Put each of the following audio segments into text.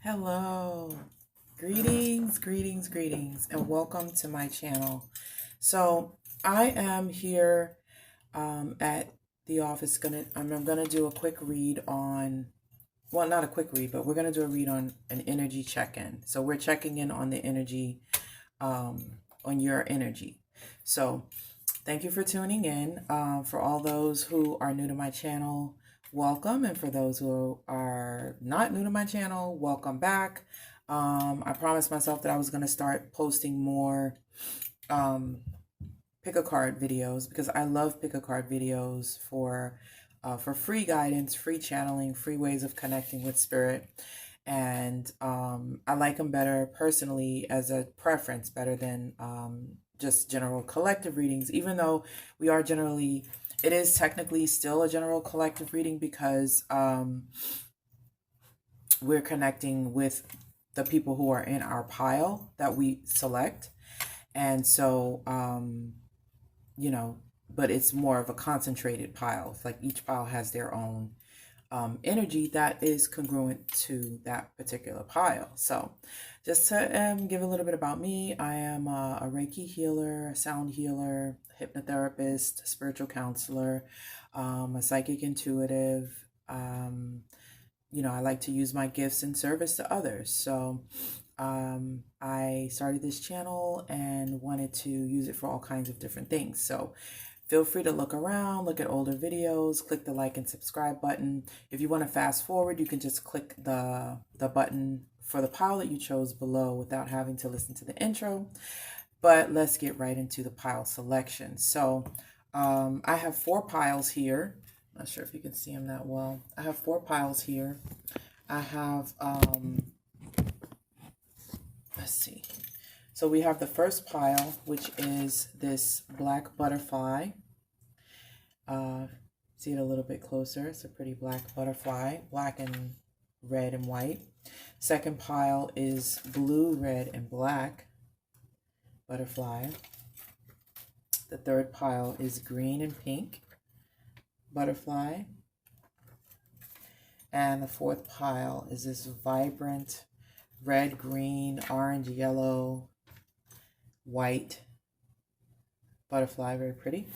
Hello, greetings, and welcome to my channel. So I am here at the office. I'm gonna do a quick read on, well, not a quick read, but we're gonna do a read on an energy check-in. So we're checking in on the energy, on your energy. So thank you for tuning in. For all those who are new to my channel, welcome. And for those who are not new to my channel, welcome back. I promised myself that I was going to start posting more pick a card videos because I love pick a card videos for free guidance, free channeling, free ways of connecting with spirit. And I like them better personally as a preference, better than just general collective readings, even though we are generally, it is technically still a general collective reading because we're connecting with the people who are in our pile that we select. And so, but it's more of a concentrated pile. It's like each pile has their own energy that is congruent to that particular pile. So just to give a little bit about me, I am a Reiki healer, a sound healer, hypnotherapist, spiritual counselor, a psychic intuitive. I like to use my gifts in service to others. So I started this channel and wanted to use it for all kinds of different things. So feel free to look around, look at older videos, click the like and subscribe button. If you want to fast forward, you can just click the button for the pile that you chose below without having to listen to the intro. But let's get right into the pile selection. So I have 4 piles here. Not sure if you can see them that well. I have 4 piles here. I have, let's see. So we have the first pile, which is this black butterfly. See it a little bit closer. It's a pretty black butterfly, black and red and white. Second pile is blue, red, and black butterfly. The third pile is green and pink butterfly. And the fourth pile is this vibrant red, green, orange, yellow, white butterfly, very pretty.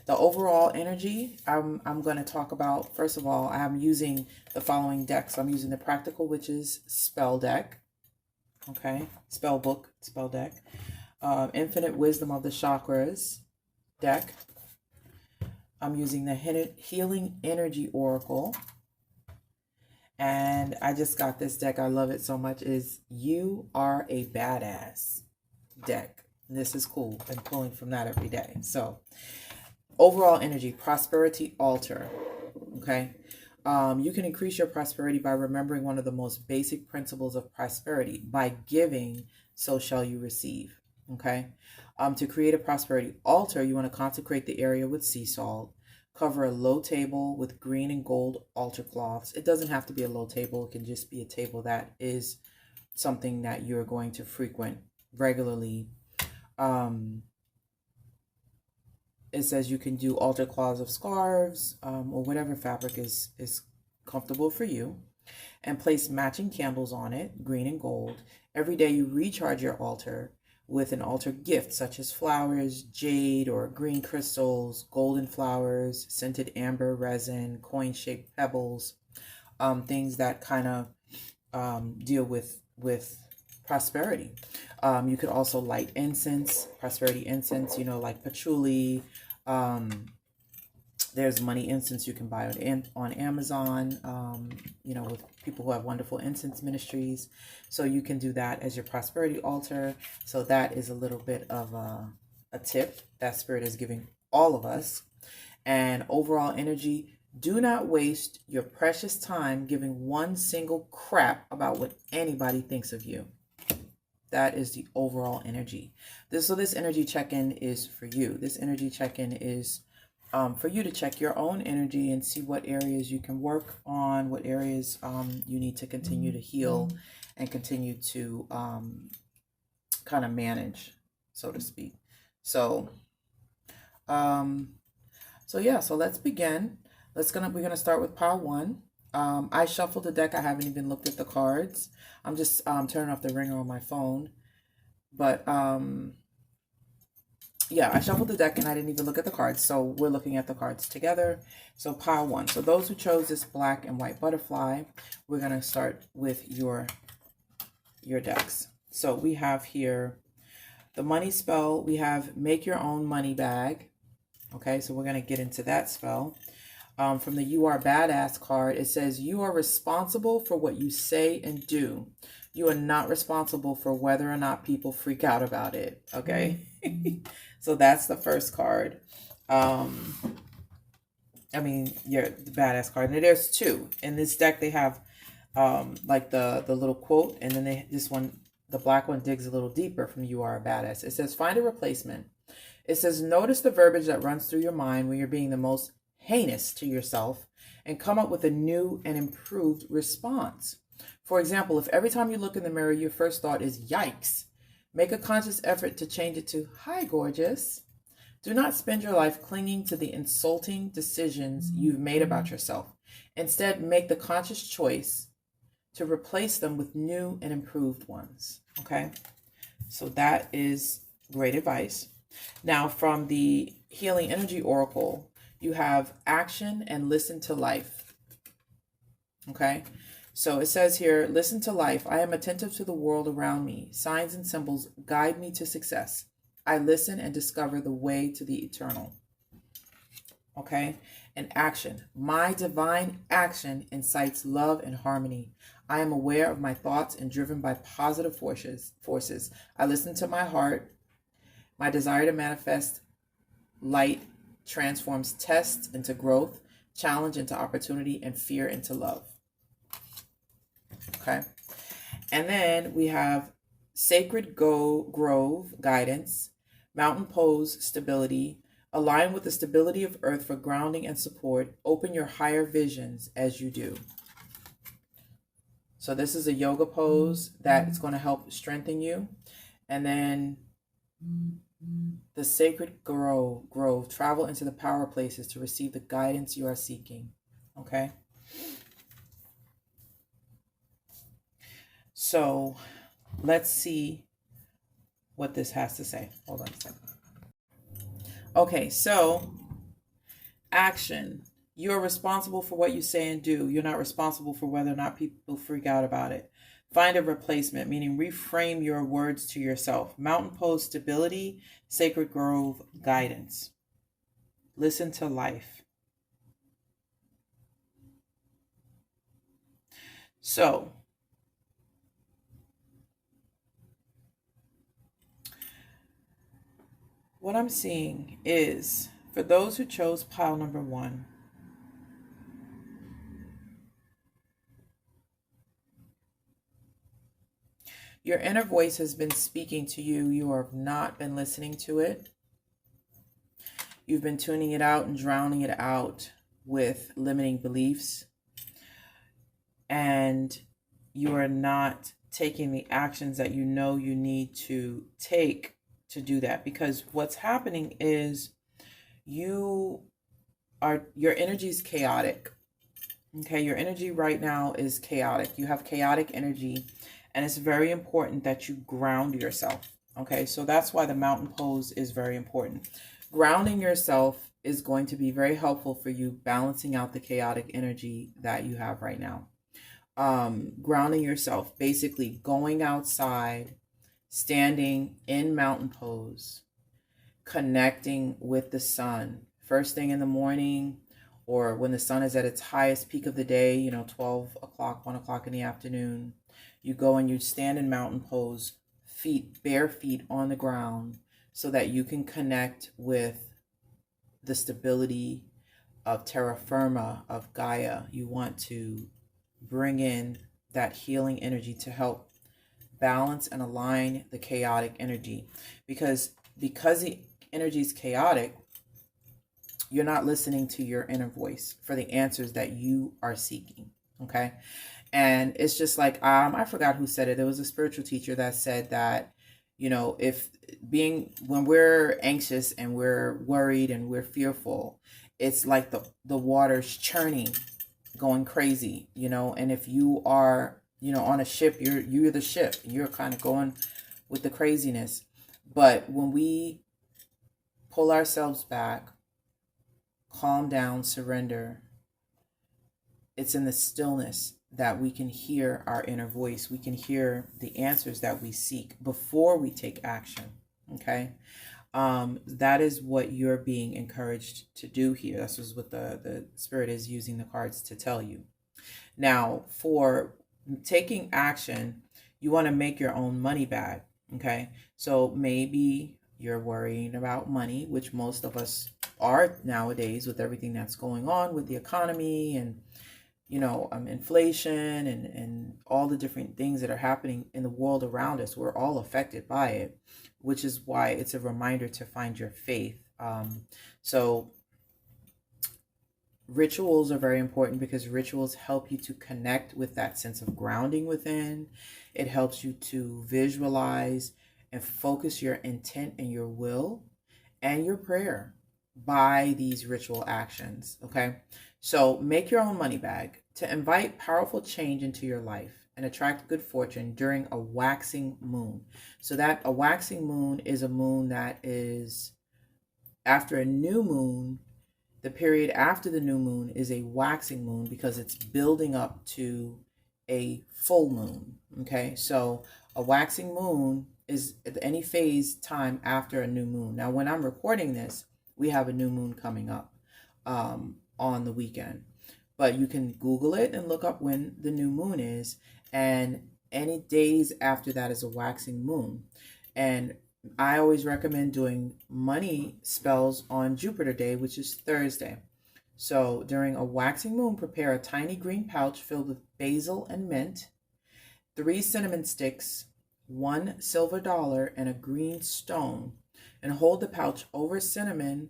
The overall energy I'm going to talk about, first of all, I'm using the following decks. I'm using the Practical Witches spell deck, okay, spell book, spell deck, Infinite Wisdom of the Chakras deck. I'm using the Healing Energy Oracle. And I just got this deck. I love it so much. Is You Are a Badass deck. This is cool. I'm pulling from that every day. So overall energy, prosperity altar. Okay. You can increase your prosperity by remembering one of the most basic principles of prosperity. By giving, so shall you receive. Okay. To create a prosperity altar, you want to consecrate the area with sea salt. Cover a low table with green and gold altar cloths. It doesn't have to be a low table. It can just be a table that is something that you're going to frequent regularly. It says you can do altar cloths of scarves or whatever fabric is comfortable for you. And place matching candles on it, green and gold. Every day you recharge your altar with an altar gift such as flowers, jade or green crystals, golden flowers, scented amber resin, coin-shaped pebbles, things that kind of deal with prosperity. You could also light incense, prosperity incense, like patchouli. There's money incense you can buy on Amazon, with people who have wonderful incense ministries. So you can do that as your prosperity altar. So that is a little bit of a tip that Spirit is giving all of us. And overall energy, do not waste your precious time giving one single crap about what anybody thinks of you. That is the overall energy. So this energy check-in is for you. This energy check-in is for you to check your own energy and see what areas you can work on, what areas you need to continue to heal and continue to kind of manage, so to speak. So, so let's begin. We're gonna start with pile 1. I shuffled the deck. I haven't even looked at the cards. I'm just turning off the ringer on my phone. But yeah, I shuffled the deck and I didn't even look at the cards. So we're looking at the cards together. So pile one. So those who chose this black and white butterfly, we're going to start with your decks. So we have here the money spell. We have make your own money bag. Okay, so we're going to get into that spell. From the You Are Badass card, it says, you are responsible for what you say and do. You are not responsible for whether or not people freak out about it. Okay, so that's the first card. I mean, you're the badass card. And there's two. In this deck, they have like the little quote, and then this one, the black one, digs a little deeper from You Are a Badass. It says, find a replacement. It says, notice the verbiage that runs through your mind when you're being the most heinous to yourself and come up with a new and improved response. For example, if every time you look in the mirror, your first thought is, yikes, make a conscious effort to change it to, hi, gorgeous. Do not spend your life clinging to the insulting decisions you've made about yourself. Instead, make the conscious choice to replace them with new and improved ones. Okay, so that is great advice. Now, from the Healing Energy Oracle, you have action and listen to life. Okay, so it says here, listen to life. I am attentive to the world around me. Signs and symbols guide me to success. I listen and discover the way to the eternal. Okay, and action. My divine action incites love and harmony. I am aware of my thoughts and driven by positive forces. I listen to my heart. My desire to manifest light transforms tests into growth, challenge into opportunity, and fear into love. Okay. And then we have Sacred Grove guidance, Mountain Pose stability, align with the stability of earth for grounding and support, open your higher visions as you do. So this is a yoga pose that is going to help strengthen you. And then the Sacred Grove, travel into the power places to receive the guidance you are seeking. Okay. So let's see what this has to say. Hold on a second. Okay, so action. You are responsible for what you say and do. You're not responsible for whether or not people freak out about it. Find a replacement, meaning reframe your words to yourself. Mountain Pose stability, Sacred Grove guidance. Listen to life. So, what I'm seeing is, for those who chose pile number one, your inner voice has been speaking to you. You have not been listening to it. You've been tuning it out and drowning it out with limiting beliefs. And you are not taking the actions that you know you need to take to do that. Because what's happening is your energy is chaotic. Okay, your energy right now is chaotic. You have chaotic energy. And it's very important that you ground yourself. Okay, so that's why the mountain pose is very important. Grounding yourself is going to be very helpful for you balancing out the chaotic energy that you have right now. Grounding yourself, basically going outside, standing in mountain pose, connecting with the sun. First thing in the morning, or when the sun is at its highest peak of the day, 12 o'clock, 1 o'clock in the afternoon. You go and you stand in mountain pose, bare feet on the ground, so that you can connect with the stability of terra firma, of Gaia. You want to bring in that healing energy to help balance and align the chaotic energy. Because the energy is chaotic, you're not listening to your inner voice for the answers that you are seeking. Okay. And it's just like, I forgot who said it. There was a spiritual teacher that said that, when we're anxious and we're worried and we're fearful, it's like the water's churning going crazy, you know. And if you are, you know, on a ship, you're the ship. You're kind of going with the craziness. But when we pull ourselves back, calm down, surrender, it's in the stillness that we can hear our inner voice. We can hear the answers that we seek before we take action. Okay. That is what you're being encouraged to do here. This is what the spirit is using the cards to tell you. Now, for taking action, you want to make your own money bag. Okay. So maybe you're worrying about money, which most of us are nowadays with everything that's going on with the economy and, you know, inflation and all the different things that are happening in the world around us. We're all affected by it, which is why it's a reminder to find your faith. So rituals are very important because rituals help you to connect with that sense of grounding within. It helps you to visualize and focus your intent and your will and your prayer by these ritual actions. Okay. So make your own money bag to invite powerful change into your life and attract good fortune during a waxing moon. So that a waxing moon is a moon that is after a new moon. The period after the new moon is a waxing moon because it's building up to a full moon. Okay, so a waxing moon is at any phase time after a new moon. Now, when I'm recording this, we have a new moon coming up on the weekend. But you can Google it and look up when the new moon is. And any days after that is a waxing moon. And I always recommend doing money spells on Jupiter Day, which is Thursday. So during a waxing moon, prepare a tiny green pouch filled with basil and mint, 3 cinnamon sticks, 1 silver dollar, and a green stone, and hold the pouch over cinnamon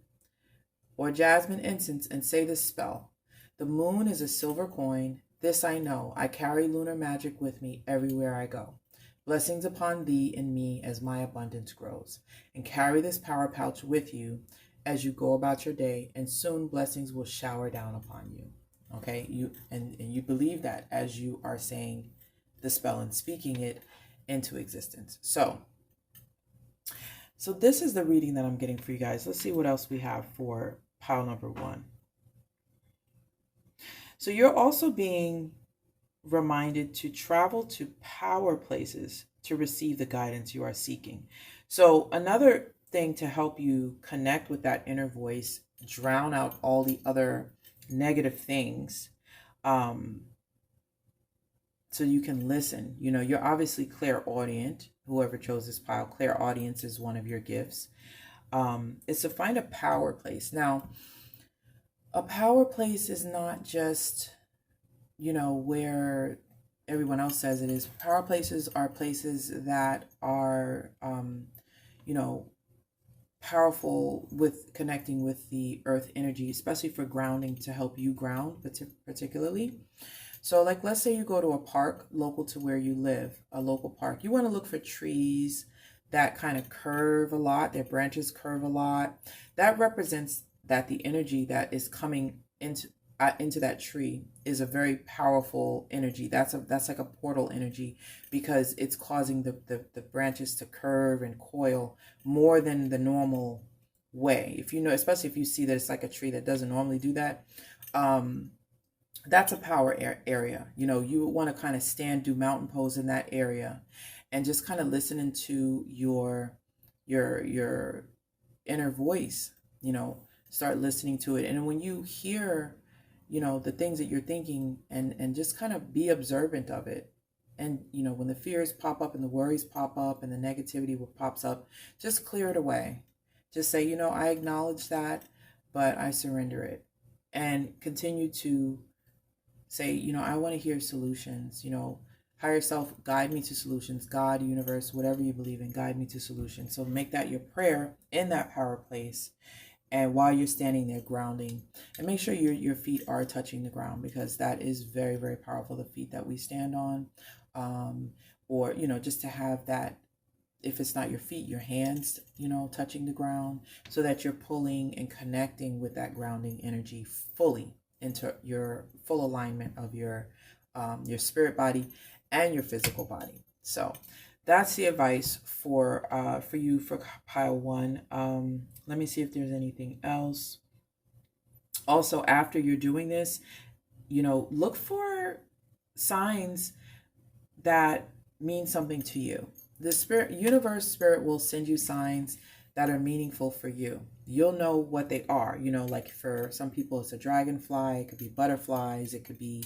or jasmine incense and say this spell. The moon is a silver coin. This I know. I carry lunar magic with me everywhere I go. Blessings upon thee and me as my abundance grows. And carry this power pouch with you as you go about your day, and soon blessings will shower down upon you. Okay, you believe that as you are saying the spell and speaking it into existence. So this is the reading that I'm getting for you guys. Let's see what else we have for pile number 1. So you're also being reminded to travel to power places to receive the guidance you are seeking. So another thing to help you connect with that inner voice, drown out all the other negative things, so you can listen. You know, you're obviously clairaudient. Whoever chose this pile, clairaudience is one of your gifts. Is to find a power place. Now, a power place is not just, you know, where everyone else says it is. Power places are places that are, you know, powerful with connecting with the earth energy, especially for grounding, to help you ground particularly. So like, let's say you go to a park local to where you live, a local park. You want to look for trees that kind of curve a lot. Their branches curve a lot. That represents that the energy that is coming into that tree is a very powerful energy. That's like a portal energy, because it's causing the branches to curve and coil more than the normal way. If you know, especially if you see that it's like a tree that doesn't normally do that, that's a power area. You know, you want to kind of do mountain pose in that area, and just kind of listen into your inner voice. You know, start listening to it, and when you hear, you know, the things that you're thinking, and just kind of be observant of it. And, you know, when the fears pop up and the worries pop up and the negativity pops up, just clear it away. Just say, you know, I acknowledge that, but I surrender it. And continue to say, you know, I want to hear solutions. You know, higher self, guide me to solutions. God, universe, whatever you believe in, guide me to solutions. So make that your prayer in that power place. And while you're standing there grounding, and make sure your feet are touching the ground, because that is very, very powerful, the feet that we stand on. Or, you know, just to have that, if it's not your feet, your hands, you know, touching the ground, so that you're pulling and connecting with that grounding energy fully. into your full alignment of your spirit body and your physical body. So that's the advice for you for pile one. Let me see if there's anything else. Also, after you're doing this, look for signs that mean something to you. The spirit will send you signs that are meaningful for you. You'll know what they are. Like for some people, it's a dragonfly. It could be butterflies. It could be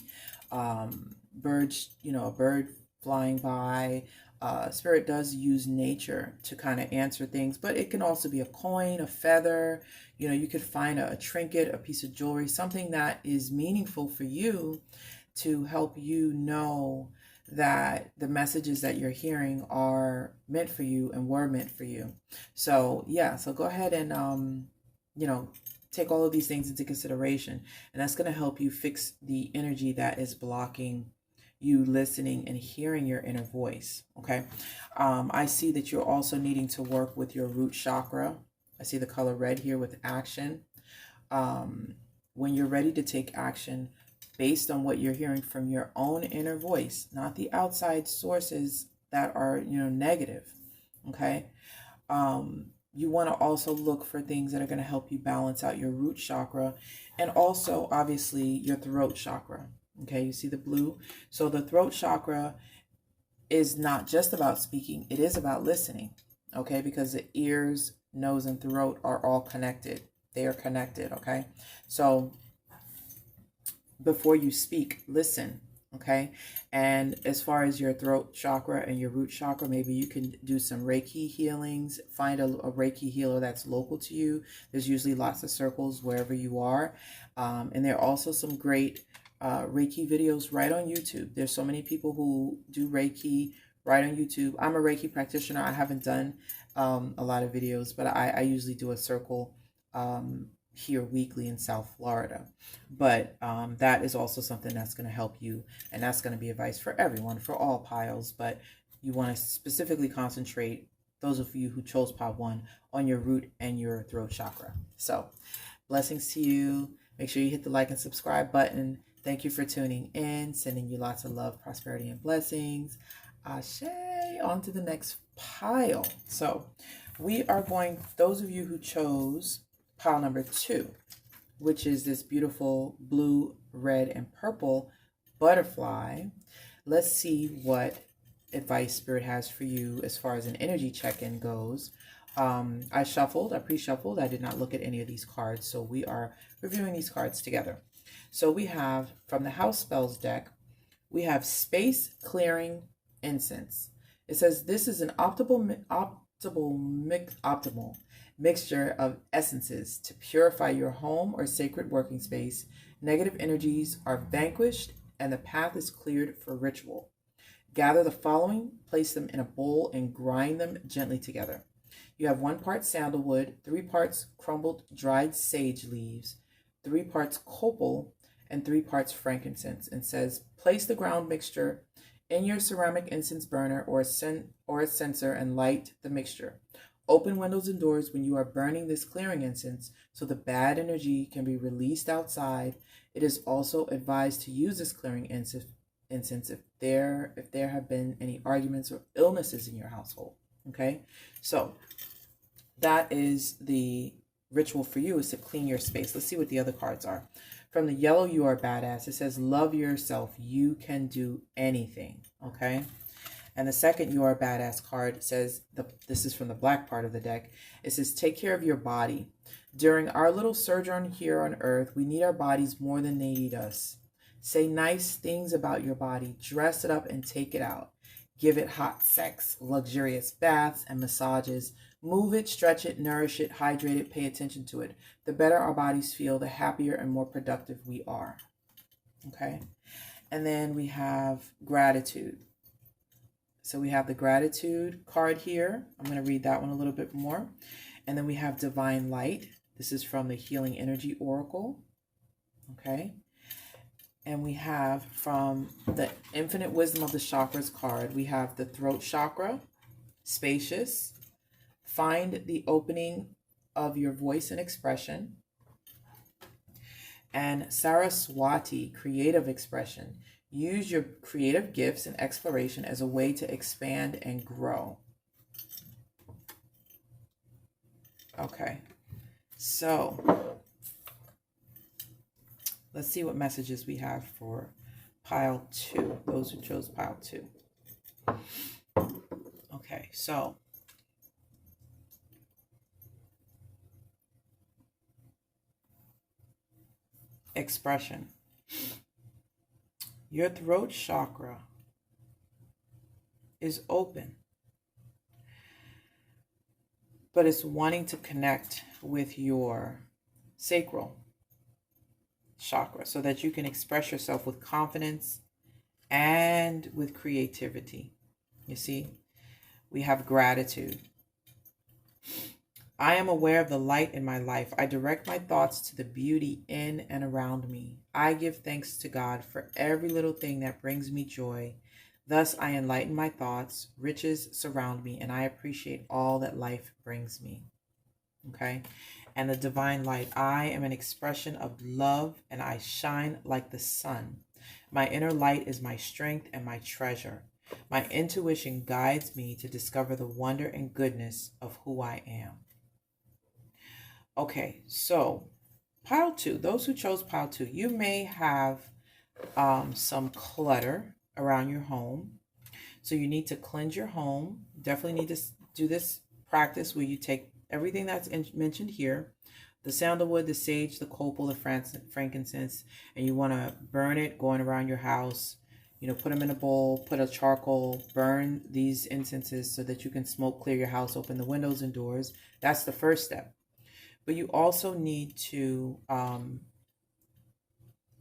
birds. A bird flying by. Spirit does use nature to kind of answer things, but it can also be a coin, a feather. You could find a trinket, a piece of jewelry, something that is meaningful for you to help you know that the messages that you're hearing are meant for you and were meant for you. So yeah, so go ahead and take all of these things into consideration, and that's going to help you fix the energy that is blocking you listening and hearing your inner voice. Okay. I see that you're also needing to work with your root chakra. I see the color red here with action. When you're ready to take action based on what you're hearing from your own inner voice, not the outside sources that are, negative. Okay. You want to also look for things that are going to help you balance out your root chakra and also obviously your throat chakra. Okay, you see the blue? So the throat chakra is not just about speaking, it is about listening. Okay, because the ears, nose, and throat are all connected. They are connected, okay? So before you speak, listen, okay? And as far as your throat chakra and your root chakra, maybe you can do some Reiki healings. Find a Reiki healer that's local to you. There's usually lots of circles wherever you are. And there are also some great Reiki videos right on YouTube. There's so many people who do Reiki right on YouTube. I'm a Reiki practitioner. I haven't done a lot of videos, but I usually do a circle here weekly in South Florida. But that is also something that's going to help you, and that's going to be advice for everyone, for all piles, but you want to specifically concentrate, those of you who chose pile 1, on your root and your throat chakra. So blessings to you. Make sure you hit the like and subscribe button. Thank you for tuning in. Sending you lots of love, prosperity, and blessings. Ashe. On to the next pile. So we are going, those of you who chose pile number 2, which is this beautiful blue, red, and purple butterfly. Let's see what advice Spirit has for you as far as an energy check-in goes. I pre-shuffled. I did not look at any of these cards, so we are reviewing these cards together. So we have, from the House Spells deck, we have Space Clearing Incense. It says this is an optimal mixture of essences to purify your home or sacred working space. Negative energies are vanquished and the path is cleared for ritual. Gather the following, place them in a bowl, and grind them gently together. You have 1 part sandalwood, 3 parts crumbled dried sage leaves, 3 parts copal, and 3 parts frankincense. And says, place the ground mixture in your ceramic incense burner or a censer and light the mixture. Open windows and doors when you are burning this clearing incense so the bad energy can be released outside. It is also advised to use this clearing incense if there have been any arguments or illnesses in your household. Okay, so that is the ritual for you, is to clean your space. Let's see what the other cards are. From the yellow, you are badass. It says, love yourself. You can do anything. Okay. And the second you are a badass card says, this is from the black part of the deck. It says, take care of your body. During our little sojourn here on earth, we need our bodies more than they need us. Say nice things about your body. Dress it up and take it out. Give it hot sex, luxurious baths and massages. Move it, stretch it, nourish it, hydrate it, pay attention to it. The better our bodies feel, the happier and more productive we are. Okay. And then we have gratitude. So we have the gratitude card here. I'm going to read that one a little bit more. And then we have divine light. This is from the Healing Energy Oracle. Okay. And we have from the Infinite Wisdom of the Chakras card, we have the throat chakra, spacious. Find the opening of your voice and expression. and Saraswati, creative expression. Use your creative gifts and exploration as a way to expand and grow. Okay, so let's see what messages we have for pile 2, those who chose pile 2. Okay, so expression. Your throat chakra is open, but it's wanting to connect with your sacral chakra so that you can express yourself with confidence and with creativity. You see, we have gratitude. I am aware of the light in my life. I direct my thoughts to the beauty in and around me. I give thanks to God for every little thing that brings me joy. Thus, I enlighten my thoughts, riches surround me, and I appreciate all that life brings me. Okay? And the divine light. I am an expression of love, and I shine like the sun. My inner light is my strength and my treasure. My intuition guides me to discover the wonder and goodness of who I am. Okay, so pile 2, those who chose pile 2, you may have some clutter around your home. So you need to cleanse your home. Definitely need to do this practice where you take everything that's mentioned here, the sandalwood, the sage, the copal, the frankincense, and you want to burn it going around your house. You know, put them in a bowl, put a charcoal, burn these incenses so that you can smoke clear your house, open the windows and doors. That's the first step. But you also need to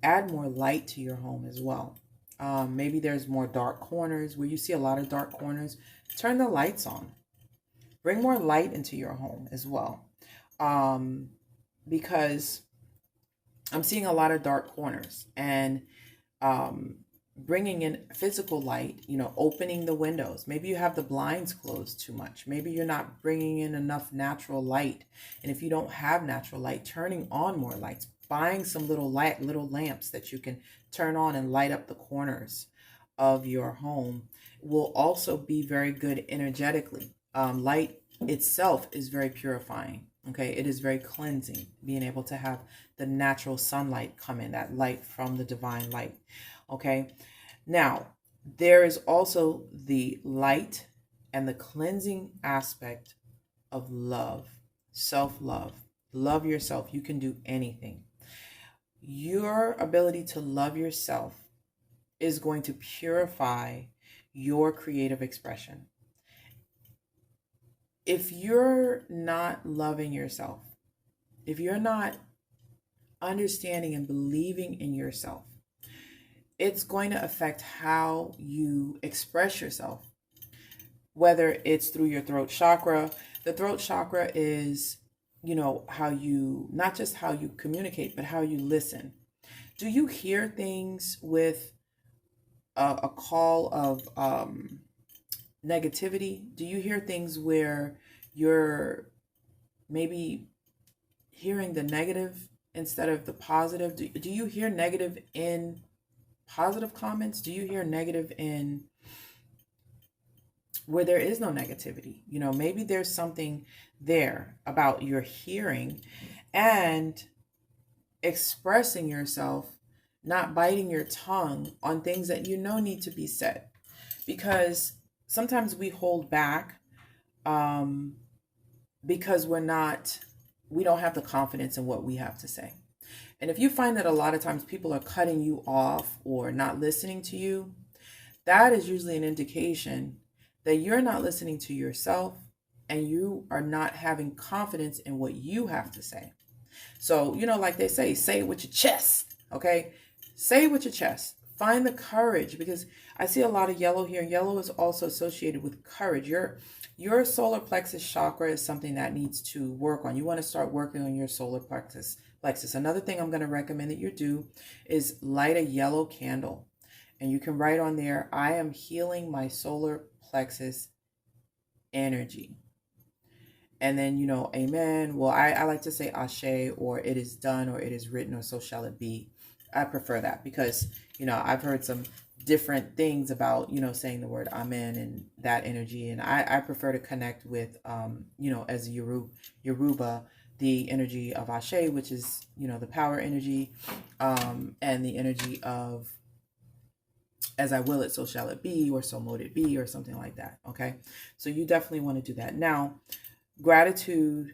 add more light to your home as well. Maybe there's more dark corners where you see a lot of dark corners. Turn the lights on. Bring more light into your home as well. Because I'm seeing a lot of dark corners, and bringing in physical light, you know, opening the windows. Maybe you have the blinds closed too much. Maybe you're not bringing in enough natural light. And if you don't have natural light, turning on more lights, buying some little lamps that you can turn on and light up the corners of your home will also be very good energetically. Light itself is very purifying. Okay, it is very cleansing, being able to have the natural sunlight come in, that light from the divine light. Okay, now there is also the light and the cleansing aspect of love, self-love. Love yourself. You can do anything. Your ability to love yourself is going to purify your creative expression. If you're not loving yourself, if you're not understanding and believing in yourself, it's going to affect how you express yourself, whether it's through your throat chakra. The throat chakra is, you know, how you, not just how you communicate, but how you listen. Do you hear things with a call of negativity? Do you hear things where you're maybe hearing the negative instead of the positive? Do you hear negative in positive comments? Do you hear negative in where there is no negativity? You know, maybe there's something there about your hearing and expressing yourself, not biting your tongue on things that you know need to be said. Because sometimes we hold back because we don't have the confidence in what we have to say. And if you find that a lot of times people are cutting you off or not listening to you, that is usually an indication that you're not listening to yourself and you are not having confidence in what you have to say. So, you know, like they say it with your chest, okay? Say it with your chest. Find the courage, because I see a lot of yellow here. Yellow is also associated with courage. Your solar plexus chakra is something that needs to work on. You want to start working on your solar plexus. Another thing I'm going to recommend that you do is light a yellow candle. And you can write on there, I am healing my solar plexus energy. And then, you know, amen. Well, I like to say ashe, or it is done, or it is written, or so shall it be. I prefer that because, you know, I've heard some different things about, you know, saying the word amen and that energy. And I prefer to connect with, you know, as Yoruba, the energy of ashe, which is, you know, the power energy, and the energy of as I will it, so shall it be, or so mote it be, or something like that. Okay. So you definitely want to do that. Now, gratitude,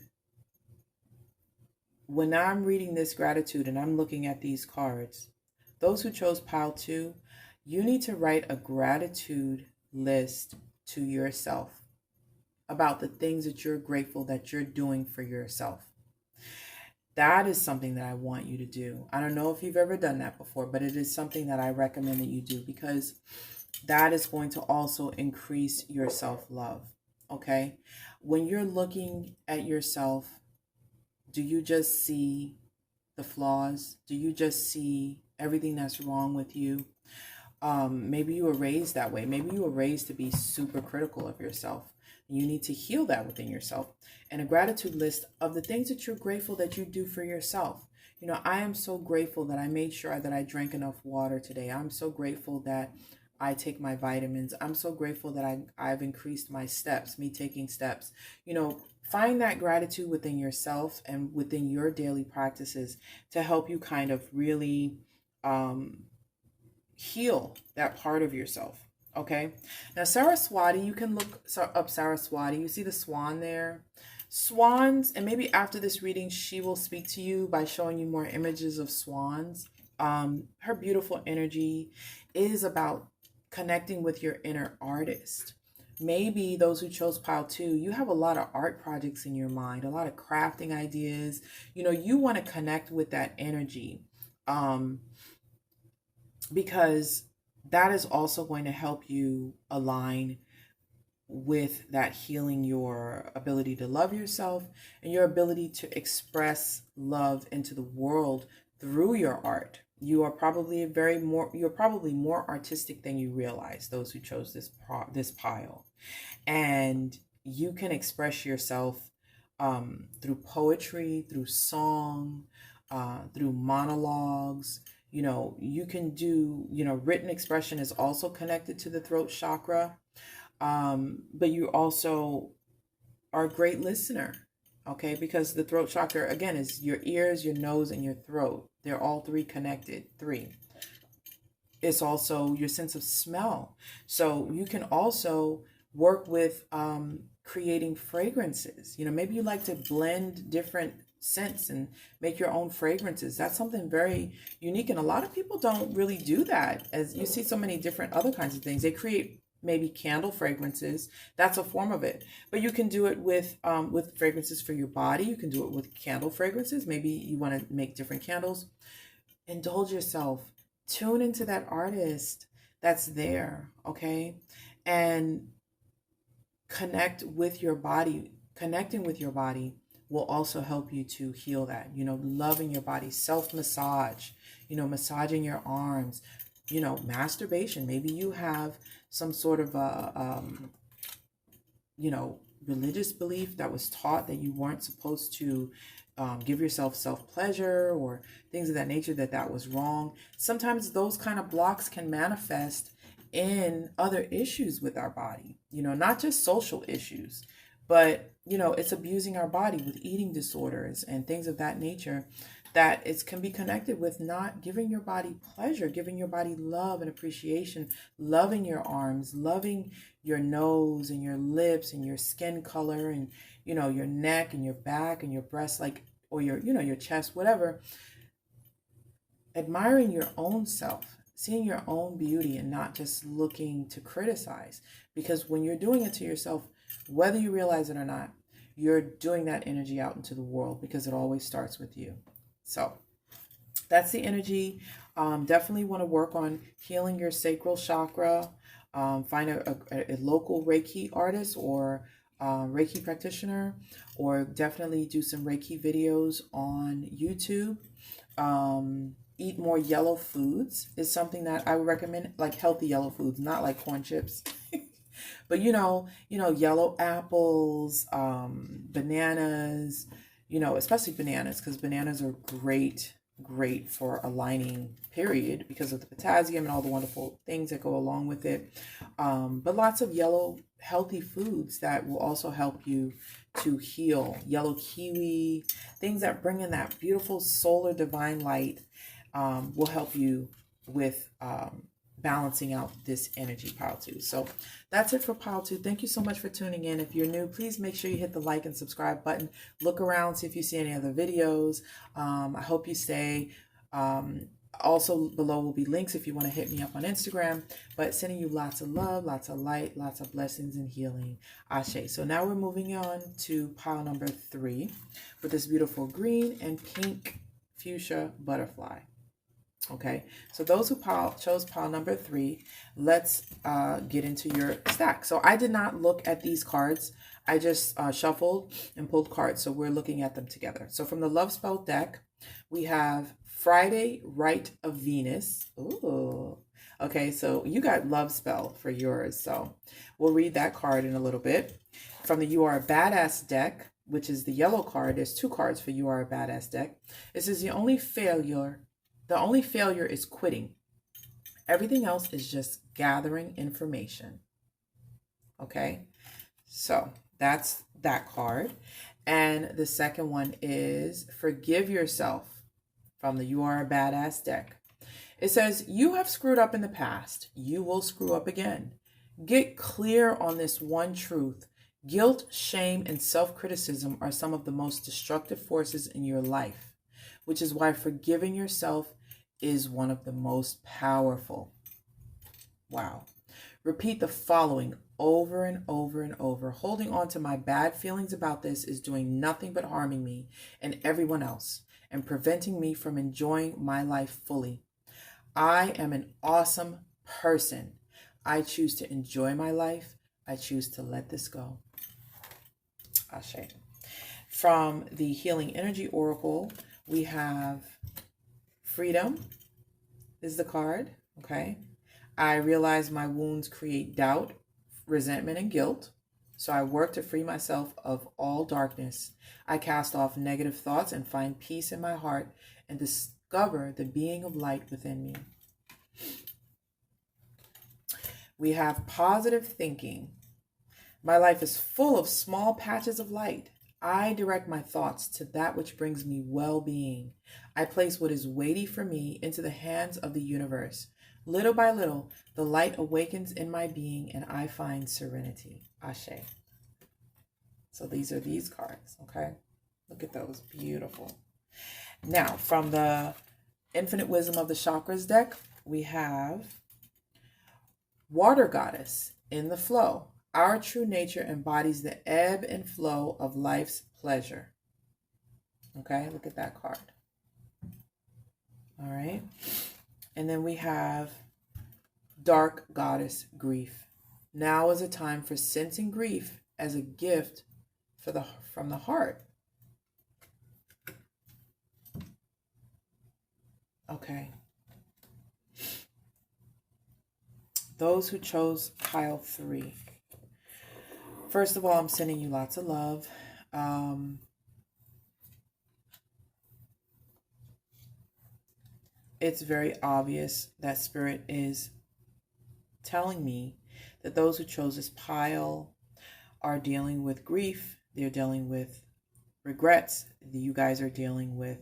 when I'm reading this gratitude and I'm looking at these cards, those who chose pile 2, you need to write a gratitude list to yourself about the things that you're grateful that you're doing for yourself. That is something that I want you to do. I don't know if you've ever done that before, but it is something that I recommend that you do, because that is going to also increase your self-love. Okay? When you're looking at yourself, do you just see the flaws? Do you just see everything that's wrong with you? Maybe you were raised that way. Maybe you were raised to be super critical of yourself. You need to heal that within yourself. And a gratitude list of the things that you're grateful that you do for yourself. You know, I am so grateful that I made sure that I drank enough water today. I'm so grateful that I take my vitamins. I'm so grateful that I've increased my steps, me taking steps. You know, find that gratitude within yourself and within your daily practices to help you kind of really heal that part of yourself. Okay. Now, Saraswati, you can look up Saraswati. You see the swan there? Swans, and maybe after this reading, she will speak to you by showing you more images of swans. Her beautiful energy is about connecting with your inner artist. Maybe those who chose pile 2, you have a lot of art projects in your mind, a lot of crafting ideas. You know, you want to connect with that energy. Because that is also going to help you align with that healing, your ability to love yourself and your ability to express love into the world through your art. You are probably you're probably more artistic than you realize, those who chose this pile. And you can express yourself through poetry, through song, through monologues. You know, you can do, you know, written expression is also connected to the throat chakra. But you also are a great listener, okay? Because the throat chakra, again, is your ears, your nose, and your throat. They're all three connected. Three. It's also your sense of smell. So you can also work with creating fragrances. You know, maybe you like to blend different scents and make your own fragrances. That's something very unique, and a lot of people don't really do that. As you see so many different other kinds of things, they create maybe candle fragrances. That's a form of it, but you can do it with fragrances for your body. You can do it with candle fragrances. Maybe you want to make different candles. Indulge yourself. Tune into that artist that's there, okay? And connect with your body. Connecting with your body will also help you to heal that. You know, loving your body, self-massage, you know, massaging your arms, you know, masturbation. Maybe you have some sort of a, you know, religious belief that was taught that you weren't supposed to give yourself self-pleasure or things of that nature, that was wrong. Sometimes those kind of blocks can manifest in other issues with our body, you know, not just social issues, but, you know, it's abusing our body with eating disorders and things of that nature, that it can be connected with not giving your body pleasure, giving your body love and appreciation, loving your arms, loving your nose and your lips and your skin color and, you know, your neck and your back and your breast, like, or your, you know, your chest, whatever. Admiring your own self, seeing your own beauty and not just looking to criticize. Because when you're doing it to yourself, whether you realize it or not, you're doing that energy out into the world, because it always starts with you. So that's the energy. Definitely want to work on healing your sacral chakra. Find a local Reiki artist or Reiki practitioner, or definitely do some Reiki videos on YouTube. Eat more yellow foods is something that I would recommend, like healthy yellow foods, not like corn chips. But yellow apples, bananas, especially bananas, because bananas are great for aligning, period, because of the potassium and all the wonderful things that go along with it. But lots of yellow healthy foods that will also help you to heal. Yellow kiwi, things that bring in that beautiful solar divine light, will help you with balancing out this energy, pile 2. So that's it for pile 2. Thank you so much for tuning in. If you're new, please make sure you hit the like and subscribe button. Look around, see if you see any other videos. I hope you stay. Also below will be links if you want to hit me up on Instagram. But sending you lots of love, lots of light, lots of blessings and healing. Ashe. So now we're moving on to pile number 3 with this beautiful green and pink fuchsia butterfly. Okay, so those who chose pile number 3, let's get into your stack. So I did not look at these cards. I just shuffled and pulled cards. So we're looking at them together. So from the Love Spell deck, we have Friday, Rite of Venus. Ooh. Okay, so you got Love Spell for yours. So we'll read that card in a little bit. From the You Are a Badass deck, which is the yellow card, there's 2 cards for You Are a Badass deck. It says the only failure is quitting. Everything else is just gathering information. Okay, so that's that card. And the second one is Forgive Yourself from the You Are a Badass deck. It says, you have screwed up in the past. You will screw up again. Get clear on this one truth. Guilt, shame, and self-criticism are some of the most destructive forces in your life, which is why forgiving yourself is one of the most powerful. Wow. Repeat the following over and over and over. Holding on to my bad feelings about this is doing nothing but harming me and everyone else and preventing me from enjoying my life fully. I am an awesome person. I choose to enjoy my life. I choose to let this go. Ashe. From the Healing Energy Oracle, we have Freedom is the card. Okay. I realize my wounds create doubt, resentment, and guilt. So I work to free myself of all darkness. I cast off negative thoughts and find peace in my heart and discover the being of light within me. We have Positive Thinking. My life is full of small patches of light. I direct my thoughts to that which brings me well-being. I place what is weighty for me into the hands of the universe. Little by little, the light awakens in my being and I find serenity. Ashe. So these are these cards, okay? Look at those. Beautiful. Now, from the Infinite Wisdom of the Chakras deck, we have Water Goddess in the Flow. Our true nature embodies the ebb and flow of life's pleasure. Okay, look at that card. All right. And then we have Dark Goddess Grief. Now is a time for sensing grief as a gift from the heart. Okay. Those who chose pile 3. First of all, I'm sending you lots of love. It's very obvious that Spirit is telling me that those who chose this pile are dealing with grief. They're dealing with regrets. You guys are dealing with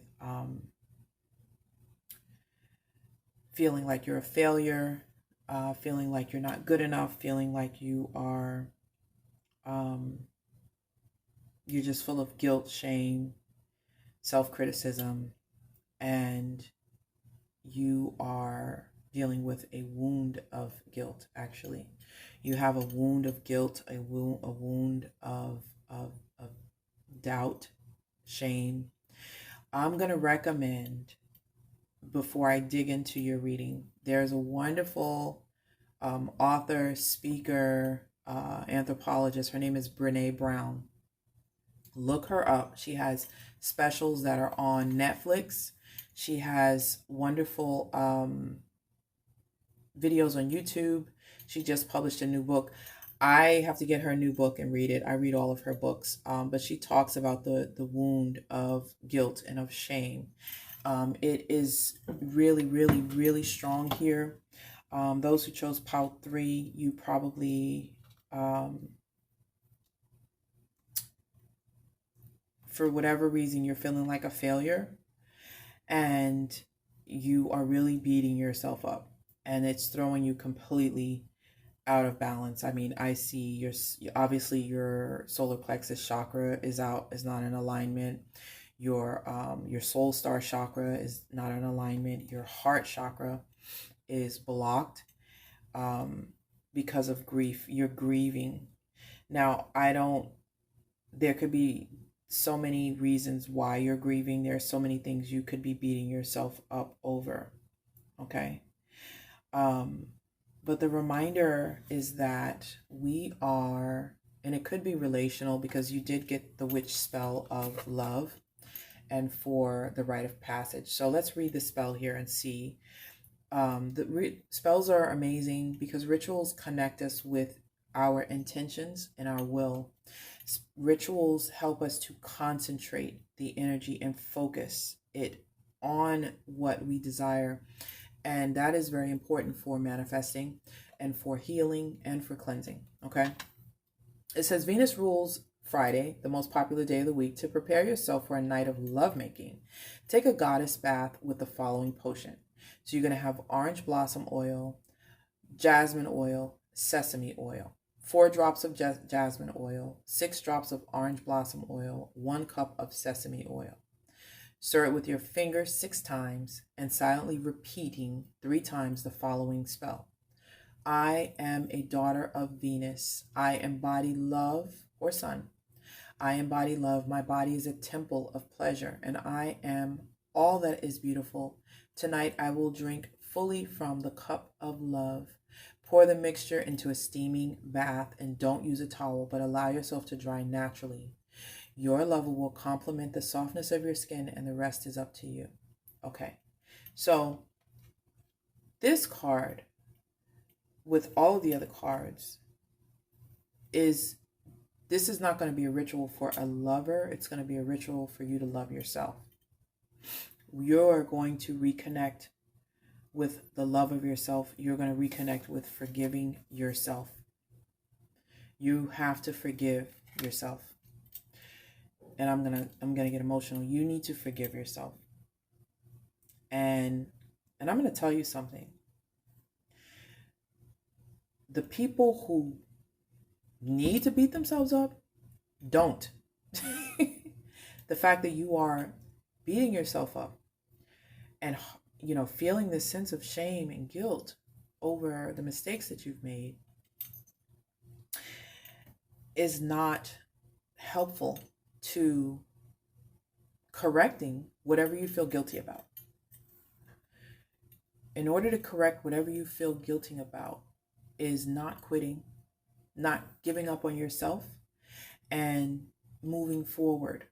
feeling like you're a failure, feeling like you're not good enough, feeling like you are you're just full of guilt, shame, self-criticism, and you are dealing with a wound of guilt. Actually, you have a wound of guilt, a wound of doubt, shame. I'm going to recommend, before I dig into your reading, there's a wonderful author, speaker, anthropologist. Her name is Brené Brown. Look her up. She has specials that are on Netflix. She has wonderful videos on YouTube. She just published a new book. I have to get her new book and read it. I read all of her books, but she talks about the wound of guilt and of shame. It is really, really, really strong here. Those who chose pile 3, you probably, for whatever reason, you're feeling like a failure, and you are really beating yourself up, and it's throwing you completely out of balance. I mean, I see your, obviously your solar plexus chakra is not in alignment. Your soul star chakra is not in alignment. Your heart chakra is blocked because of grief. You're grieving. Now, there could be so many reasons why you're grieving. There are so many things you could be beating yourself up over. Okay. But the reminder is that we are, and it could be relational because you did get the witch spell of love and for the rite of passage. So let's read the spell here and see. Spells are amazing because rituals connect us with our intentions and our will. Rituals help us to concentrate the energy and focus it on what we desire. And that is very important for manifesting and for healing and for cleansing. Okay. It says Venus rules Friday, the most popular day of the week. To prepare yourself for a night of lovemaking, take a goddess bath with the following potion. So you're going to have orange blossom oil, jasmine oil, sesame oil, 4 drops of jasmine oil, 6 drops of orange blossom oil, 1 cup of sesame oil. Stir it with your finger 6 times and silently repeating 3 times the following spell. I am a daughter of Venus. I embody love or sun. I embody love. My body is a temple of pleasure, and I am all that is beautiful. Tonight I will drink fully from the cup of love. Pour the mixture into a steaming bath and don't use a towel, but allow yourself to dry naturally. Your lover will complement the softness of your skin, and the rest is up to you. Okay, so this card, with all of the other cards, this is not going to be a ritual for a lover. It's going to be a ritual for you to love yourself. You're going to reconnect with the love of yourself. You're going to reconnect with forgiving yourself. You have to forgive yourself. And I'm gonna get emotional. You need to forgive yourself. And I'm gonna tell you something. The people who need to beat themselves up don't. The fact that you are beating yourself up and feeling this sense of shame and guilt over the mistakes that you've made is not helpful to correcting whatever you feel guilty about. In order to correct whatever you feel guilty about is not quitting, not giving up on yourself, and moving forward.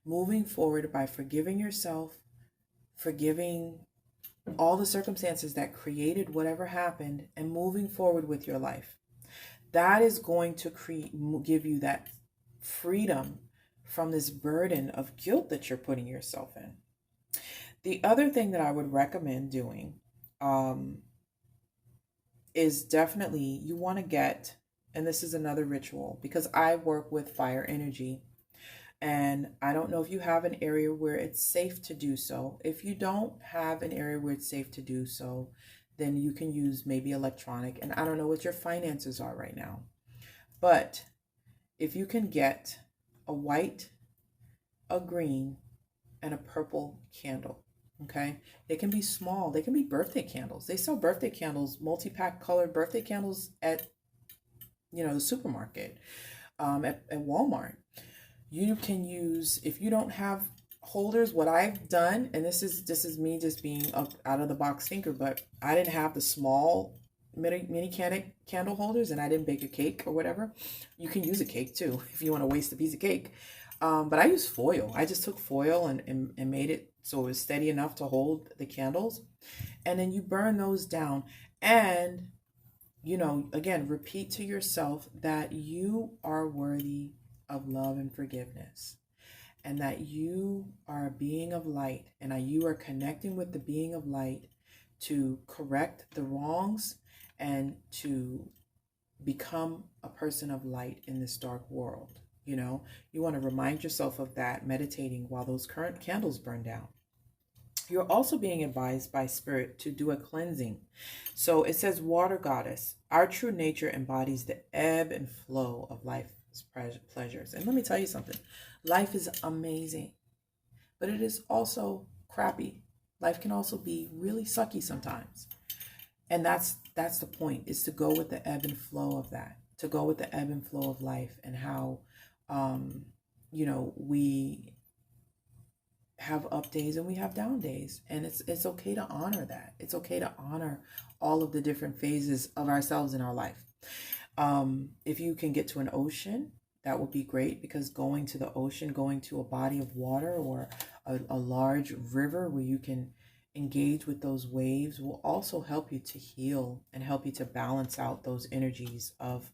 Moving forward by forgiving yourself, forgiving all the circumstances that created whatever happened, and moving forward with your life. That is going to give you that freedom from this burden of guilt that you're putting yourself in. The other thing that I would recommend doing is definitely you want to get, and this is another ritual because I work with fire energy, and I don't know if you have an area where it's safe to do so. If you don't have an area where it's safe to do so, then you can use maybe electronic, and I don't know what your finances are right now. But if you can get a white, a green, and a purple candle, okay? They can be small. They can be birthday candles. They sell birthday candles, multi-pack colored birthday candles at, the supermarket, at Walmart. You can use, if you don't have holders, what I've done, and this is me just being out of the box thinker, but I didn't have the small mini candle holders, and I didn't bake a cake or whatever. You can use a cake too if you want to waste a piece of cake. But I used foil. I just took foil and made it so it was steady enough to hold the candles. And then you burn those down. And you know, again, repeat to yourself that you are worthy of love and forgiveness, and that you are a being of light, and that you are connecting with the being of light to correct the wrongs and to become a person of light in this dark world. You know, you want to remind yourself of that, meditating while those current candles burn down. You're also being advised by Spirit to do a cleansing. So it says, Water Goddess, our true nature embodies the ebb and flow of life's pleasures. And let me tell you something, life is amazing, but it is also crappy. Life can also be really sucky sometimes. And that's the point, is to go with the ebb and flow of that, to go with the ebb and flow of life, and how you know, we have up days and we have down days, and it's okay to honor that. It's okay to honor all of the different phases of ourselves in our life. If you can get to an ocean, that would be great, because going to the ocean, going to a body of water, or a large river where you can engage with those waves, will also help you to heal and help you to balance out those energies of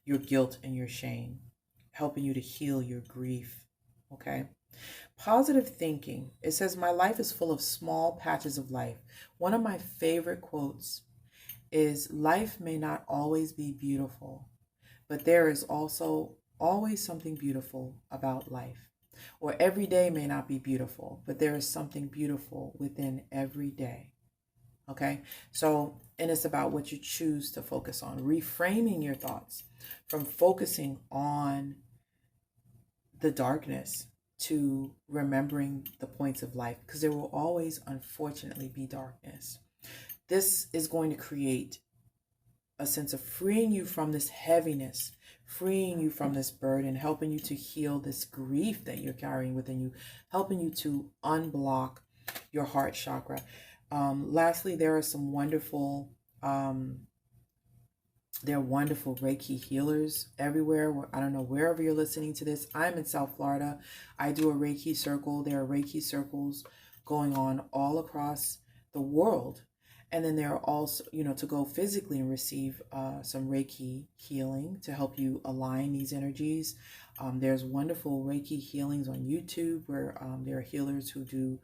your guilt and your shame, helping you to heal your grief. Okay. Positive thinking. It says, my life is full of small patches of life. One of my favorite quotes is, life may not always be beautiful, but there is also always something beautiful about life. Or every day may not be beautiful, but there is something beautiful within every day. Okay? So, and it's about what you choose to focus on, reframing your thoughts from focusing on the darkness to remembering the points of life, because there will always, unfortunately, be darkness. This is going to create a sense of freeing you from this heaviness, freeing you from this burden, helping you to heal this grief that you're carrying within you, helping you to unblock your heart chakra. Lastly, there are some wonderful they're wonderful Reiki healers everywhere. I don't know, wherever you're listening to this. I'm in South Florida. I do a Reiki circle. There are Reiki circles going on all across the world. And then there are also, you know, to go physically and receive some Reiki healing to help you align these energies. There's wonderful Reiki healings on YouTube, where there are healers who do,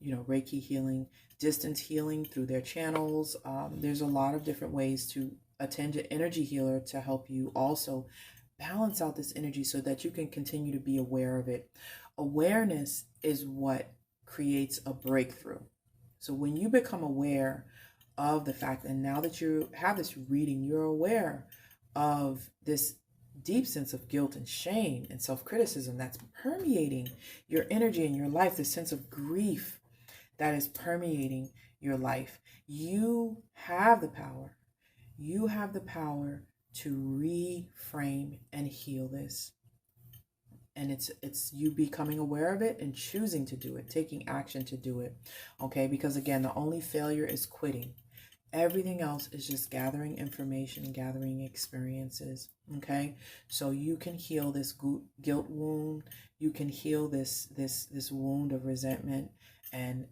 you know, Reiki healing, distance healing through their channels. There's a lot of different ways to attend an energy healer to help you also balance out this energy so that you can continue to be aware of it. Awareness is what creates a breakthrough. So when you become aware of the fact, and now that you have this reading, you're aware of this deep sense of guilt and shame and self-criticism that's permeating your energy and your life, this sense of grief that is permeating your life, you have the power. You have the power to reframe and heal this. And it's you becoming aware of it and choosing to do it, taking action to do it. Okay, because again, the only failure is quitting. Everything else is just gathering information, gathering experiences. Okay, so you can heal this guilt wound. You can heal this wound of resentment and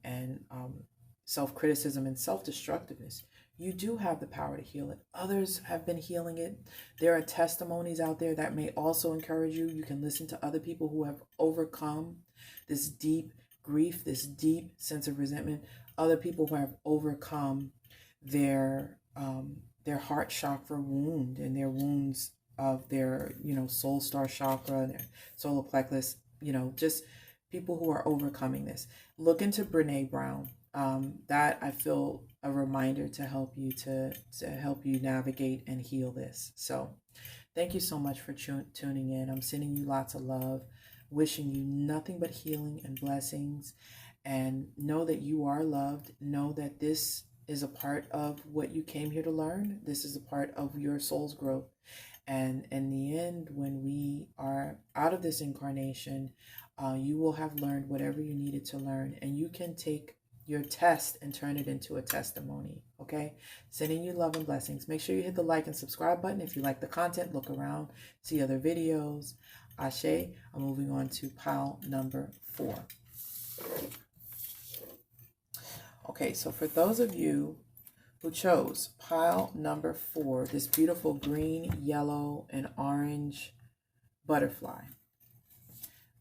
self-criticism and self-destructiveness. You do have the power to heal it. Others have been healing it. There are testimonies out there that may also encourage you. You can listen to other people who have overcome this deep grief, this deep sense of resentment. Other people who have overcome their heart chakra wound and their wounds of their, you know, soul star chakra, their solar plexus, you know, just people who are overcoming this. Look into Brene Brown. That I feel a reminder to help you to help you navigate and heal this. So thank you so much for tuning in. I'm sending you lots of love, wishing you nothing but healing and blessings, and know that you are loved. Know that this is a part of what you came here to learn. This is a part of your soul's growth. And in the end, when we are out of this incarnation, you will have learned whatever you needed to learn, and you can take your test and turn it into a testimony. Okay, sending you love and blessings. Make sure you hit the like and subscribe button if you like the content. Look around, see other videos. Ashe. I'm moving on to pile number 4. Okay, so for those of you who chose pile number 4, this beautiful green, yellow, and orange butterfly.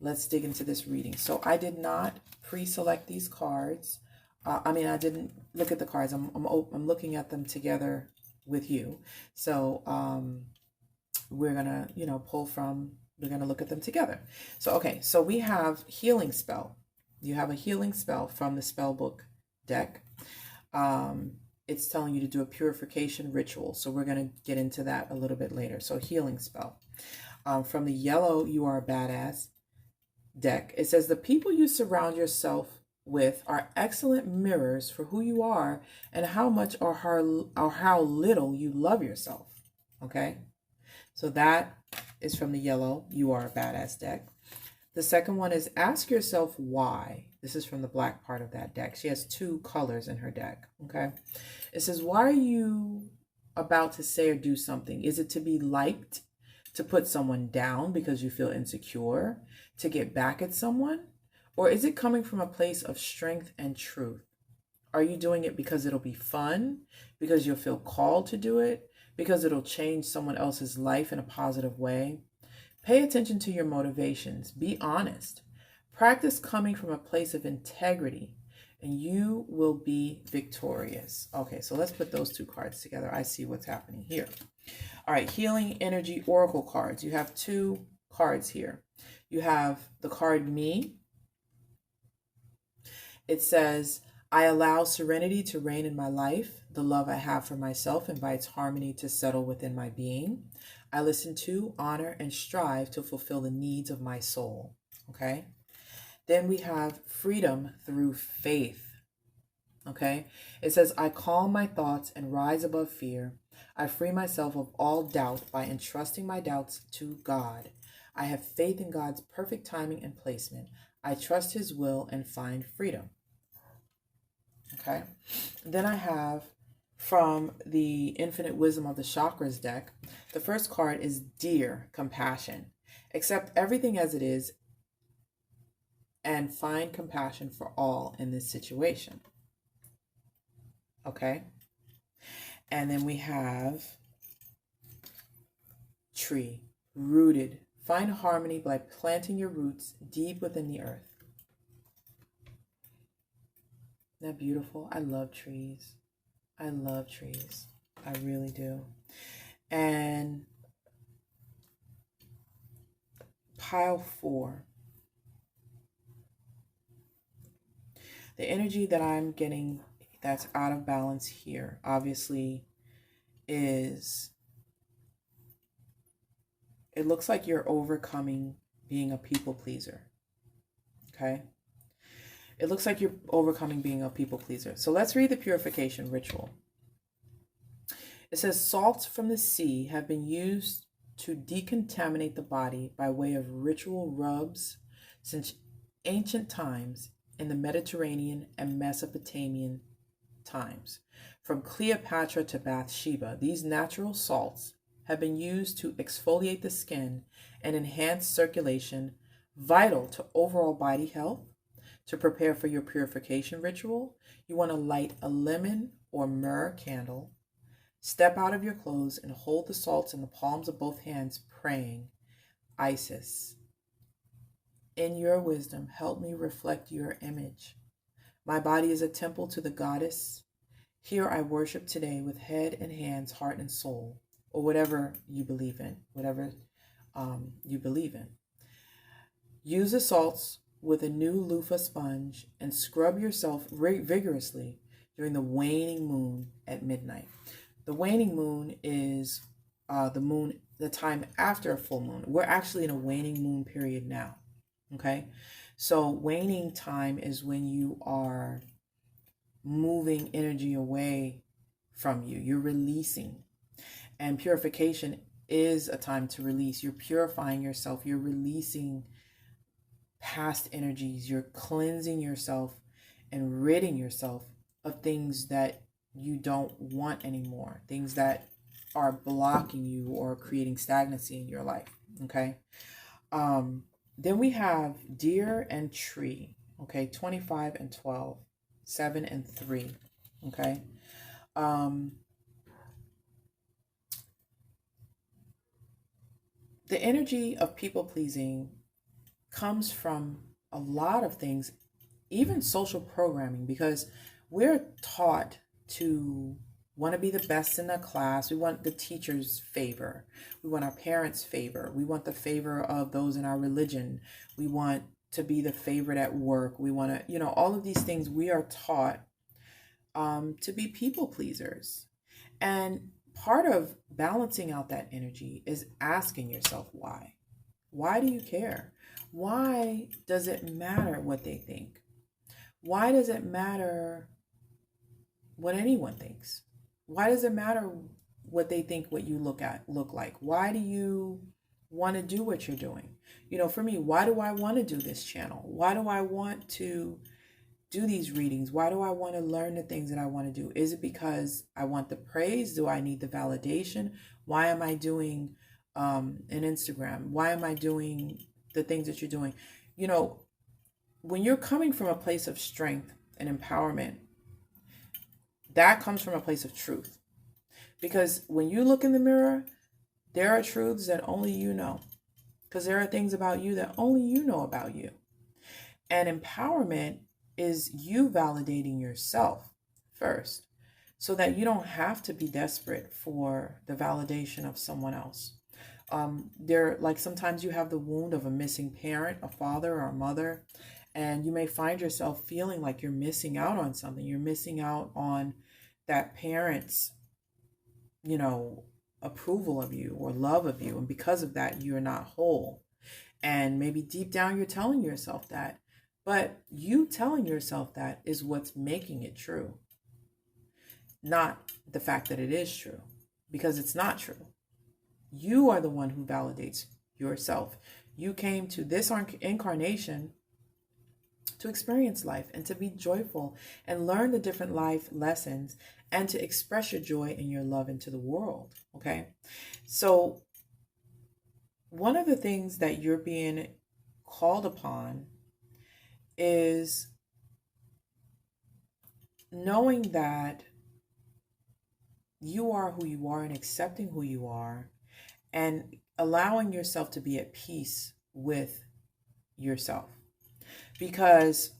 Let's dig into this reading. So I did not pre-select these cards. I didn't look at the cards. I'm looking at them together with you. So we're gonna, pull from. We're gonna look at them together. So okay. So we have healing spell. You have a healing spell from the spell book deck. It's telling you to do a purification ritual. So we're gonna get into that a little bit later. So healing spell. From the yellow, you are a badass deck. It says the people you surround yourself with are excellent mirrors for who you are and how much or how little you love yourself. Okay, so that is from the yellow, you are a badass deck. The second one is ask yourself why. This is from the black part of that deck. She has 2 colors in her deck. Okay, it says, why are you about to say or do something? Is it to be liked, to put someone down because you feel insecure, to get back at someone? Or is it coming from a place of strength and truth? Are you doing it because it'll be fun, because you'll feel called to do it, because it'll change someone else's life in a positive way? Pay attention to your motivations. Be honest. Practice coming from a place of integrity, and you will be victorious. Okay, so let's put those 2 cards together. I see what's happening here. All right, healing energy oracle cards. You have 2 cards here. You have the card Me. It says, I allow serenity to reign in my life. The love I have for myself invites harmony to settle within my being. I listen to, honor, and strive to fulfill the needs of my soul. Okay. Then we have freedom through faith. Okay. It says, I calm my thoughts and rise above fear. I free myself of all doubt by entrusting my doubts to God. I have faith in God's perfect timing and placement. I trust his will and find freedom. Okay. Then I have from the Infinite Wisdom of the Chakras deck, the first card is Dear Compassion. Accept everything as it is and find compassion for all in this situation. Okay. And then we have Tree, Rooted. Find harmony by planting your roots deep within the earth. Isn't that beautiful? I love trees. I love trees. I really do. And pile 4. The energy that I'm getting that's out of balance here, obviously, is it looks like you're overcoming being a people pleaser. Okay? It looks like you're overcoming being a people pleaser. So let's read the purification ritual. It says, salts from the sea have been used to decontaminate the body by way of ritual rubs since ancient times in the Mediterranean and Mesopotamian times. From Cleopatra to Bathsheba, these natural salts have been used to exfoliate the skin and enhance circulation, vital to overall body health. To prepare for your purification ritual, you want to light a lemon or myrrh candle, step out of your clothes and hold the salts in the palms of both hands, praying, Isis, in your wisdom, help me reflect your image. My body is a temple to the goddess. Here I worship today with head and hands, heart and soul, or whatever you believe in, you believe in. Use the salts with a new loofah sponge and scrub yourself vigorously during the waning moon at midnight. The waning moon is the time after a full moon. We're actually in a waning moon period now. Okay, so waning time is when you are moving energy away from you. You're releasing, and purification is a time to release. You're purifying yourself. You're releasing past energies. You're cleansing yourself and ridding yourself of things that you don't want anymore, things that are blocking you or creating stagnancy in your life. Okay. Then we have Deer and Tree. Okay. 25 and 12, 7 and 3. Okay. Um, the energy of people pleasing comes from a lot of things, even social programming, because we're taught to want to be the best in the class. We want the teacher's favor. We want our parents' favor. We want the favor of those in our religion. We want to be the favorite at work. We want to, all of these things we are taught to be people pleasers. And part of balancing out that energy is asking yourself why. Why do you care? Why does it matter what they think? Why does it matter what anyone thinks? Why does it matter what they think what you look like? Why do you want to do what you're doing? For me, why do I want to do this channel? Why do I want to do these readings? Why do I want to learn the things that I want to do? Is it because I want the praise? Do I need the validation? Why am I doing an Instagram? Why am I doing the things that you're doing? When you're coming from a place of strength and empowerment, that comes from a place of truth. Because when you look in the mirror, there are truths that only you know. Because there are things about you that only you know about you. And empowerment is you validating yourself first, so that you don't have to be desperate for the validation of someone else. Sometimes you have the wound of a missing parent, a father or a mother, and you may find yourself feeling like you're missing out on something. You're missing out on that parent's, approval of you or love of you. And because of that, you're not whole. And maybe deep down, you're telling yourself that. But you telling yourself that is what's making it true. Not the fact that it is true, because it's not true. You are the one who validates yourself. You came to this incarnation to experience life and to be joyful and learn the different life lessons and to express your joy and your love into the world. Okay. So one of the things that you're being called upon is knowing that you are who you are and accepting who you are and allowing yourself to be at peace with yourself. Because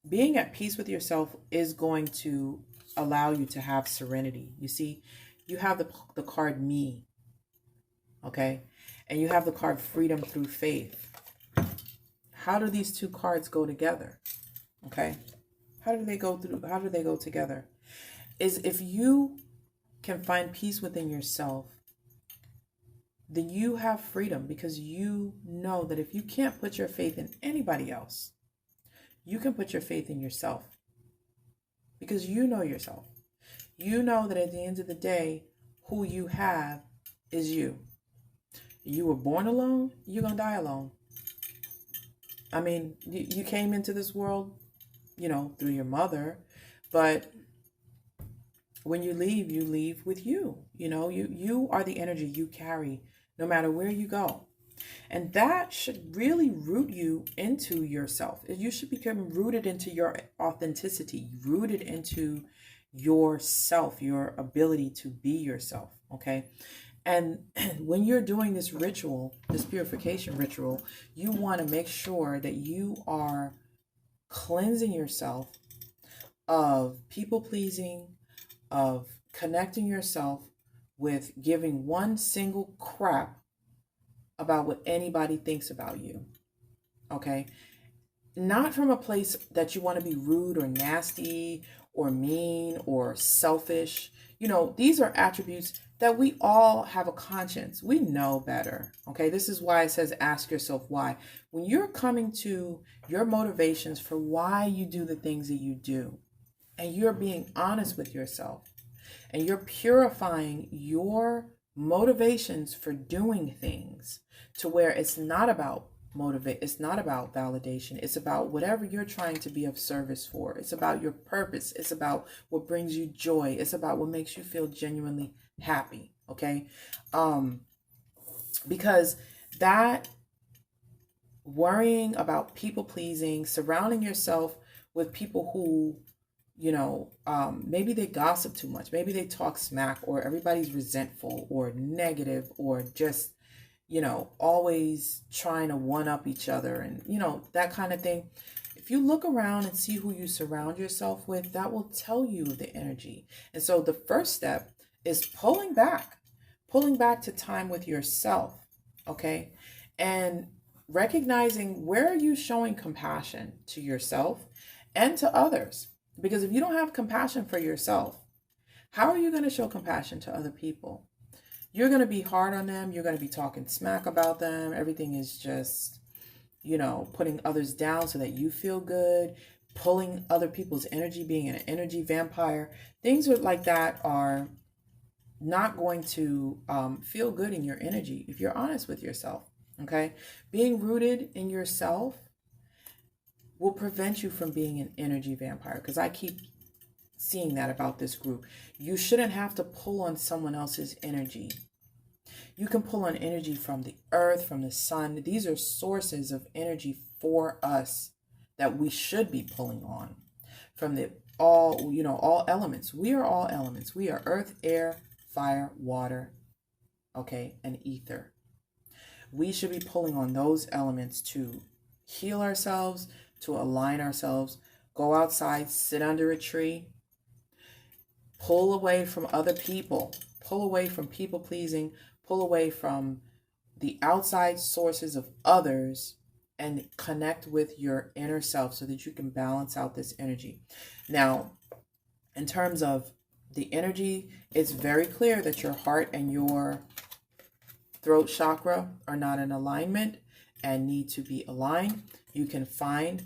being at peace with yourself is going to allow you to have serenity. You see, you have the card me, okay? And you have the card freedom through faith. How do these two cards go together? Okay? How do they go together? Is if you can find peace within yourself, then you have freedom, because you know that if you can't put your faith in anybody else, you can put your faith in yourself, because you know yourself. You know that at the end of the day, who you have is you. You were born alone, you're going to die alone. I mean, you came into this world, through your mother, but when you leave with you. You are the energy you carry no matter where you go. And that should really root you into yourself. You should become rooted into your authenticity, rooted into yourself, your ability to be yourself. Okay. And when you're doing this ritual, this purification ritual, you want to make sure that you are cleansing yourself of people pleasing, of connecting yourself with giving one single crap about what anybody thinks about you. Okay? Not from a place that you want to be rude or nasty or mean or selfish. These are attributes that we all have a conscience. We know better. Okay? This is why it says ask yourself why. When you're coming to your motivations for why you do the things that you do, and you're being honest with yourself, and you're purifying your motivations for doing things to where it's not about it's not about validation. It's about whatever you're trying to be of service for. It's about your purpose. It's about what brings you joy. It's about what makes you feel genuinely happy. Okay. Because that worrying about people pleasing, surrounding yourself with people who maybe they gossip too much. Maybe they talk smack, or everybody's resentful or negative, or just, always trying to one up each other, and, that kind of thing. If you look around and see who you surround yourself with, that will tell you the energy. And so the first step is pulling back to time with yourself. Okay. And recognizing, where are you showing compassion to yourself and to others? Because if you don't have compassion for yourself, how are you going to show compassion to other people? You're going to be hard on them. You're going to be talking smack about them. Everything is just, putting others down so that you feel good, pulling other people's energy, being an energy vampire. Things like that are not going to feel good in your energy if you're honest with yourself. Okay? Being rooted in yourself will prevent you from being an energy vampire, because I keep seeing that about this group. You shouldn't have to pull on someone else's energy. You can pull on energy from the earth, from the sun. These are sources of energy for us that we should be pulling on from all elements. We are all elements. We are earth, air, fire, water, okay, and ether. We should be pulling on those elements to heal ourselves, to align ourselves. Go outside, sit under a tree, pull away from other people, pull away from people pleasing, pull away from the outside sources of others, and connect with your inner self so that you can balance out this energy. Now, in terms of the energy, it's very clear that your heart and your throat chakra are not in alignment and need to be aligned. You can find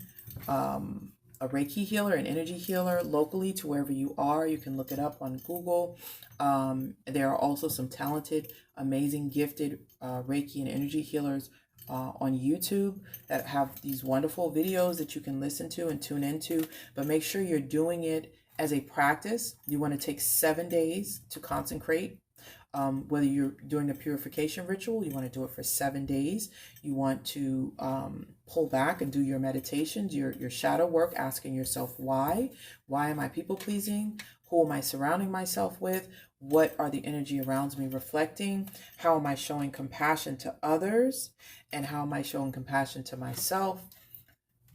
a Reiki healer, an energy healer locally to wherever you are. You can look it up on Google. There are also some talented, amazing, gifted Reiki and energy healers on YouTube that have these wonderful videos that you can listen to and tune into. But make sure you're doing it as a practice. You want to take 7 days to consecrate. Whether you're doing a purification ritual, you want to do it for 7 days. You want to pull back and do your meditations, your shadow work, asking yourself why. Why am I people pleasing? Who am I surrounding myself with? What are the energy around me reflecting? How am I showing compassion to others? And how am I showing compassion to myself?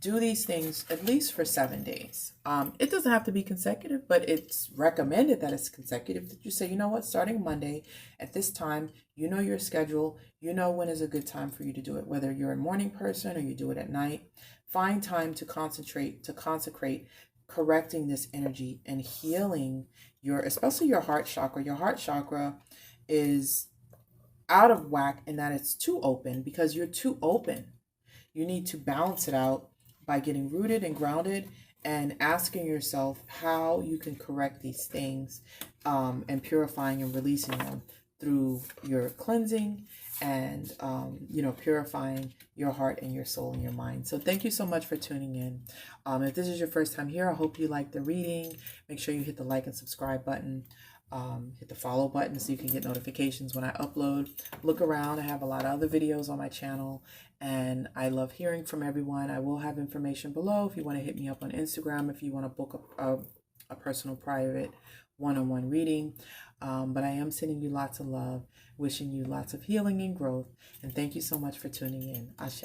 Do these things at least for 7 days. It doesn't have to be consecutive, but it's recommended that it's consecutive. That you say, you know what, starting Monday at this time, you know your schedule, you know when is a good time for you to do it. Whether you're a morning person or you do it at night, find time to concentrate, to consecrate, correcting this energy and healing especially your heart chakra. Your heart chakra is out of whack in that it's too open because you're too open. You need to balance it out by getting rooted and grounded and asking yourself how you can correct these things, and purifying and releasing them through your cleansing and, purifying your heart and your soul and your mind. So thank you so much for tuning in. If this is your first time here, I hope you like the reading. Make sure you hit the like and subscribe button. Hit the follow button so you can get notifications when I upload. Look around. I have a lot of other videos on my channel, and I love hearing from everyone. I will have information below if you want to hit me up on Instagram, if you want to book a personal private one-on-one reading. But I am sending you lots of love, wishing you lots of healing and growth, and thank you so much for tuning in. Ashe.